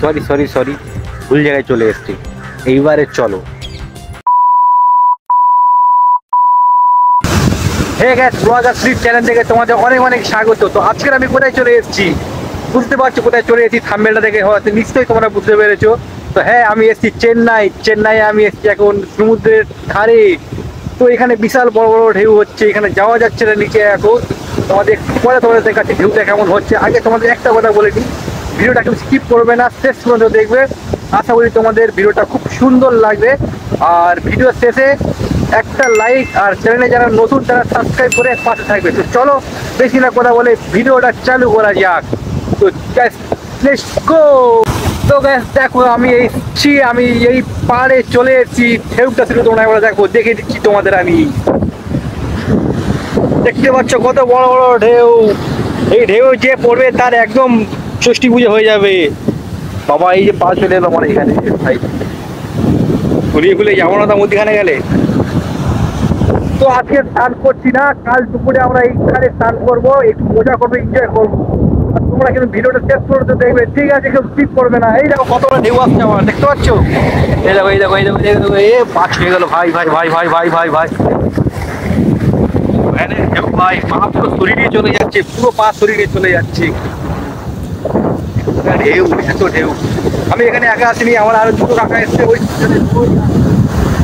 Sorry sorry sorry, ভুল জায়গায় চলে এসেছি। এইবারে চলো। Hey guys, blogger street channel থেকে তোমাদের অনেক অনেক স্বাগত। তো আজকের আমি কোথায় চলে এসেছি বুঝতে পারছো, কোথায় চলে এসেছি থাম্বনেলটা দেখে হয়তো নিশ্চয়ই তোমরা বুঝতে পেরেছো। তো হ্যাঁ, আমি এসেছি চেন্নাইয়ে আমি এসেছি এখন সমুদ্রের ধারে। তো এখানে বিশাল বড় বড় ঢেউ হচ্ছে, এখানে যাওয়া যাচ্ছে না নিচে এখন। তোমাদের একটু পরে তোমাদের দেখাচ্ছি ঢেউটা কেমন হচ্ছে। আগে তোমাদের একটা কথা বলে দিই, ভিডিওটা কেউ স্কিপ করবে না, শেষ পর্যন্ত দেখবে। আশা করি তোমাদের ভিডিওটা খুব সুন্দর লাগবে। আর ভিডিও শেষে একটা লাইক, আর চ্যানেলে যারা নতুন তারা সাবস্ক্রাইব করে পাশে থাকবে। তো চলো বেশি না কথা বলে ভিডিওটা চালু করা যাক। তো গাইস, লেটস গো। তো গাইস দেখো, আমি এই পাড়ে চলে এসেছি। ঢেউটা শুধু তোমরা একবার দেখো, দেখে দিচ্ছি তোমাদের। আমি দেখতে পাচ্ছ কত বড় বড় ঢেউ। এই ঢেউ যে পড়বে তার একদম ষষ্ঠী পুজো হয়ে যাবে। বাবা, এই যে পা চলে এলো আমার এখানে, ভাই ঘুরিয়ে ঘুরিয়ে যাবো না তার মধ্যেখানে গেলে। তো আজকে স্নান করছি না, কাল দুপুরে আমরা এইখানে স্নান করবো, একটু মজা করবো, এনজয় করবো। আর তোমরা কিন্তু ভিডিওটা শেষ পর্যন্ত দেখবে, ঠিক আছে? কেউ স্কিপ করবে না। এই দেখো কতটা ঢেউ আসছে আমার, দেখতে পাচ্ছ? এই দেখো এই দেখো এই দেখো এই দেখো, এ পা ছুঁয়ে গেল ভাই ভাই ভাই ভাই ভাই ভাই ভাই। ভাই পা পুরো শরীরে চলে যাচ্ছে, পুরো পা শরীরে চলে যাচ্ছে। ঢেউ, এত ঢেউ। আমি এখানে একা আসিনি, আমার আরো দুটো কাকা এসছে ওই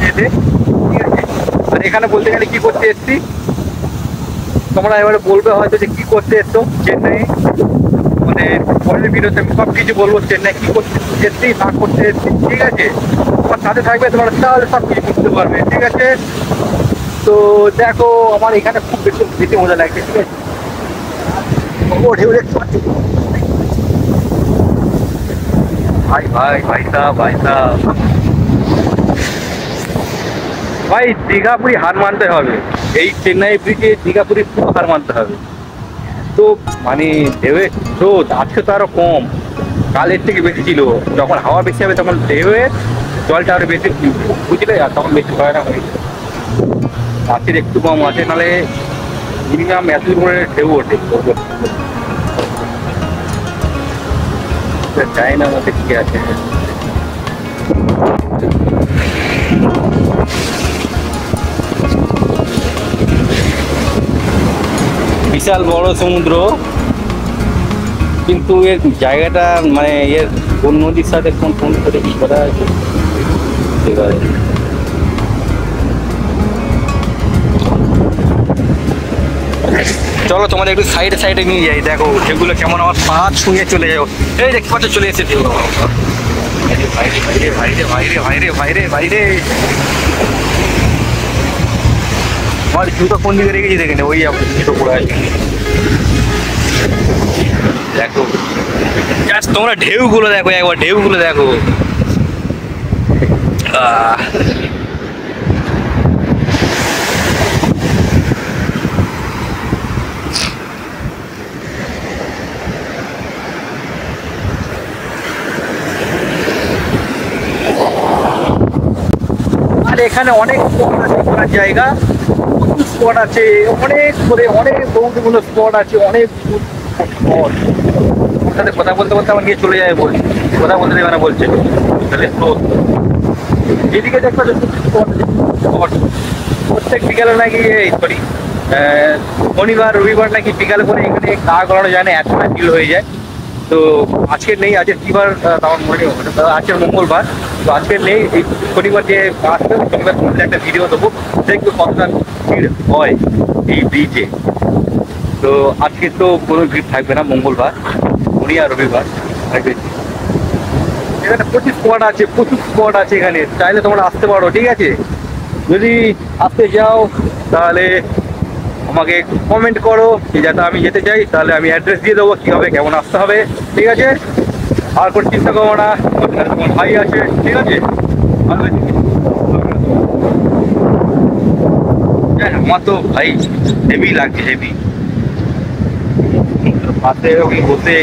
ঠিক আছে। আর এখানে বলতে গেলে কি করতে এসছি তোমরা এবারে বলবে হয়তো যে কি করতে এসছো চেন্নাই, মানে পরের ভিডিওতে আমি সব কিছু বলবো চেন্নাই কি করতে এসছি না করতে এসছি, ঠিক আছে? তোমার সাথে থাকবে, তোমরা তাহলে সব কিছু বুঝতে পারবে, ঠিক আছে? তো দেখো, আমার এখানে খুব বেশি বেশি মজা লাগছে, ঠিক আছে? ও ঢেউ দেখতে পাচ্ছি ভাই ভাই ভাই সাহ ভাই সাহ। ভাই দীঘাপুরি হার মানতে হবে, এই চেন্নাই ব্রিজে দীঘাপুরি পুরো হার মানতে হবে। তো মানে ঢেউয়ে স্রোত আজকে তো আরো কম, কালের থেকে বেশি ছিল। যখন হাওয়া বেশি হবে তখন ঢেউয়ে জলটা আরো বেশি, বুঝলে? আর তখন বেশি ভয়ানক হয়ে যায়। আজকের একটু কম আছে, নাহলে মিনিমাম এত করে ঢেউ ওঠে। চাই না মধ্যে কি আছে। বিশাল বড় সমুদ্র, কিন্তু এর জায়গাটা মানে এর কোন নদীর সাথে কোন সাথে কি করা আছে। চলো তোমাদের একটু সাইডে সাইডে নিয়ে যাই, দেখো সেগুলো কেমন আমার পা ছুঁয়ে চলে যাও। এই দেখতে পাচ্ছ চলে এসেছে ঢেউ। বাইরে বাইরে বাইরে বাইরে বাইরে বাইরে বাইরে। আমার জুতো কোন দিকে রেখেছি দেখে নে, ওই জুতো পড়ে আছে। দেখো জাস্ট তোমরা ঢেউগুলো দেখো, একবার ঢেউগুলো দেখো। আর এখানে অনেক স্পট আছে ঘোরার জায়গা, প্রচুর স্পট আছে, অনেক করে অনেক বহুগুলো স্পট আছে, অনেক স্পট। ওর সাথে কথা বলতে বলতে আমার নিয়ে চলে যায়, বলছি কথা বলতে দেবে না বলছে। তাহলে যেদিকে দেখবে স্পট। প্রত্যেক বিকালে নাকি সরি শনিবার রবিবার নাকি বিকালে করে এখানে গা গড়ানো যায় না, এত ভিড় হয়ে যায়। তো আজকের নেই, আজকের কি বার আমার মনে নেই, আজকের মঙ্গলবার। তো আজকের নেই, এই শনিবার যে আসবে শনিবার তোমাদের একটা ভিডিও দেবো, দেখবো কতটা ভিড় হয় এই ব্রিজে। তো আজকে তো কোনো ভিড় থাকবে না, মঙ্গলবার শনি আর রবিবার থাকবে। এখানে প্রচুর স্পট আছে এখানে, চাইলে তোমরা আসতে পারো, ঠিক আছে? যদি আসতে যাও তাহলে আমাকে একটু কমেন্ট করো যে যাতে আমি যেতে চাই, তাহলে আমি অ্যাড্রেস দিয়ে দেবো কীভাবে কেমন আসতে হবে, ঠিক আছে? আর কোনো চিন্তা করবো না, তোমার ভাই আছে, ঠিক আছে? আমার তো ভাই হেভি লাগছে, হেভি। পাশে ওখানে বসে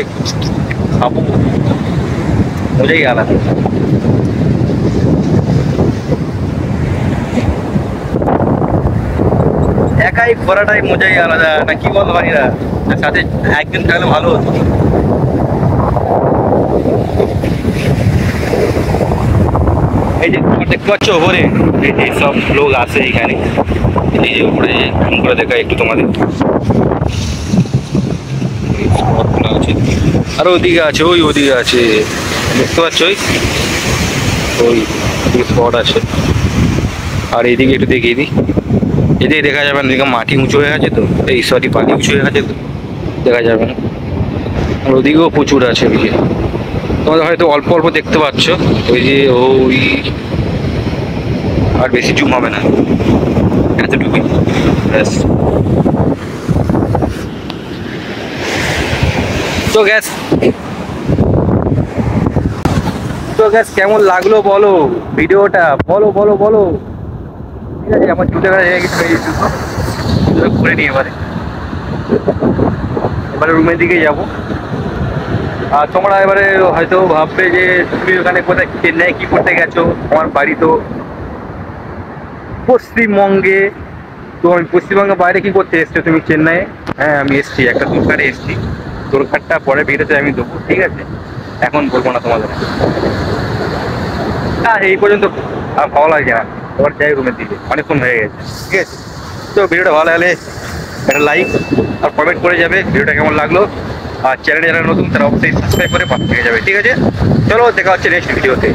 খাবো, মজাই আলাদা। একাই ঘোরাটাই মজাই আলাদা, না কি বল ভাইরা? সাথে একদিন থাকলে ভালো হতো। এই যে তোমার দেখতে পাচ্ছ ওপরে এই যে সব লোক আসে এখানে, এই যে উপরে করে দেখা একটু তোমাদের স্পটগুলো আছে, আর ওদিকে আছে, ওদিকে আছে দেখতে পাচ্ছ, ওই স্পট আছে। আর এইদিকে একটু দেখিয়ে দিই, এদিকে দেখা যাবে না, এদিকে মাটি উঁচু হয়ে গেছে তো, এই সরি বালি উঁচু হয়ে গেছে তো দেখা যাবে না। আর ওদিকেও প্রচুর আছে ওইদিকে, তোমাদের হয়তো অল্প অল্প দেখতে পাচ্ছ, ওই যে ওই আর বেশি জুম হবে না, এতটুকুই ব্যাস। তো গ্যাস কেমন লাগলো বলো ভিডিওটা, বলো বলো বলো। ঠিক আছে, আমার জুতো ঘুরে নিই এবারে রুমের দিকে যাবো। আর তোমরা এবারে হয়তো ভাববে যে তুমি ওখানে কোথায় চেন্নাই কি করতে গেছো, আমার বাড়ি তো পশ্চিমবঙ্গে। তো আমি পশ্চিমবঙ্গের বাইরে কি করতে এসছো তুমি চেন্নাইয়ে? হ্যাঁ আমি এসছি, একটা দরকারে এসছি, দরকারটা পরে ভিডিওতে আমি দেবো, ঠিক আছে, এখন বলবো না তোমাদের। হ্যাঁ এই পর্যন্ত আর ভালো লাগছে না, এবার যাই রুমের দিকে, অনেকক্ষণ হয়ে গেছে। ঠিক আছে, তো ভিডিওটা ভালো লাগলে একটা লাইক আর কমেন্ট করে যাবে ভিডিওটা কেমন লাগলো। আর চ্যানেলে যারা নতুন তারা অবশ্যই সাবস্ক্রাইব করে পাশে থেকে যাবে। ঠিক আছে, চলো দেখা হচ্ছে নেক্সট ভিডিওতে।